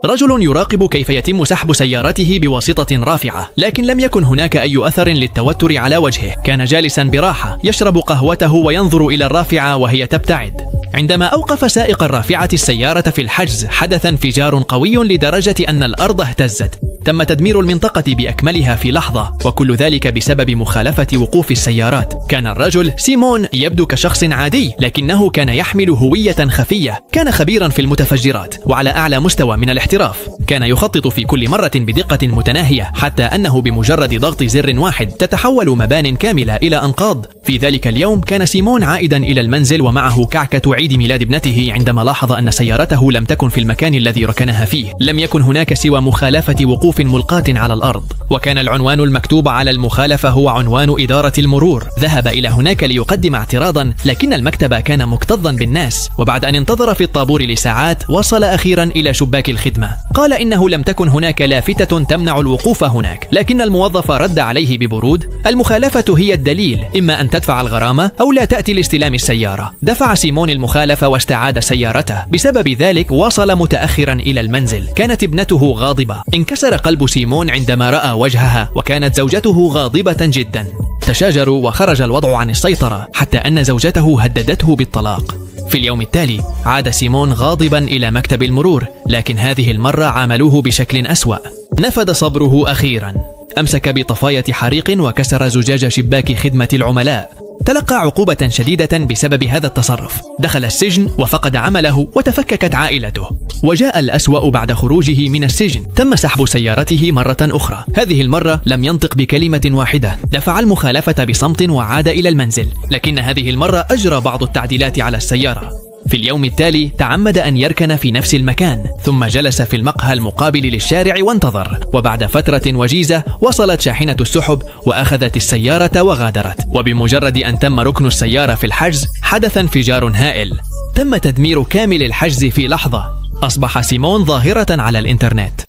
رجل يراقب كيف يتم سحب سيارته بواسطة رافعة، لكن لم يكن هناك أي أثر للتوتر على وجهه. كان جالسا براحة يشرب قهوته وينظر إلى الرافعة وهي تبتعد. عندما أوقف سائق الرافعة السيارة في الحجز، حدث انفجار قوي لدرجة أن الأرض اهتزت. تم تدمير المنطقة بأكملها في لحظة، وكل ذلك بسبب مخالفة وقوف السيارات. كان الرجل سيمون يبدو كشخص عادي، لكنه كان يحمل هوية خفية. كان خبيرا في المتفجرات وعلى أعلى مستوى من الاحتراف. كان يخطط في كل مرة بدقة متناهية، حتى أنه بمجرد ضغط زر واحد تتحول مبان كاملة إلى أنقاض. في ذلك اليوم كان سيمون عائدا إلى المنزل ومعه كعكة عيد ميلاد ابنته، عندما لاحظ أن سيارته لم تكن في المكان الذي ركنها فيه. لم يكن هناك سوى مخالفة وقوف ملقاة على الأرض، وكان العنوان المكتوب على المخالفة هو عنوان إدارة المرور. ذهب إلى هناك ليقدم اعتراضا، لكن المكتب كان مكتظا بالناس، وبعد أن انتظر في الطابور لساعات وصل أخيرا إلى شباك الخدمة. قال إنه لم تكن هناك لافتة تمنع الوقوف هناك، لكن الموظف رد عليه ببرود: المخالفة هي الدليل، إما أن تدفع الغرامة أو لا تأتي لاستلام السيارة. دفع سيمون المخالفة واستعاد سيارته. بسبب ذلك وصل متأخرا إلى المنزل. كانت ابنته غاضبة. انكسر قلب سيمون عندما رأى وجهها، وكانت زوجته غاضبة جدا. تشاجروا وخرج الوضع عن السيطرة، حتى أن زوجته هددته بالطلاق. في اليوم التالي عاد سيمون غاضبا إلى مكتب المرور، لكن هذه المرة عاملوه بشكل أسوأ. نفد صبره أخيرا. أمسك بطفاية حريق وكسر زجاج شباك خدمة العملاء. تلقى عقوبة شديدة بسبب هذا التصرف. دخل السجن وفقد عمله، وتفككت عائلته. وجاء الأسوأ بعد خروجه من السجن. تم سحب سيارته مرة أخرى. هذه المرة لم ينطق بكلمة واحدة. دفع المخالفة بصمت وعاد إلى المنزل، لكن هذه المرة أجرى بعض التعديلات على السيارة. في اليوم التالي تعمد أن يركن في نفس المكان، ثم جلس في المقهى المقابل للشارع وانتظر. وبعد فترة وجيزة وصلت شاحنة السحب وأخذت السيارة وغادرت. وبمجرد أن تم ركن السيارة في الحجز، حدث انفجار هائل. تم تدمير كامل الحجز في لحظة. أصبح سيمون ظاهرة على الإنترنت.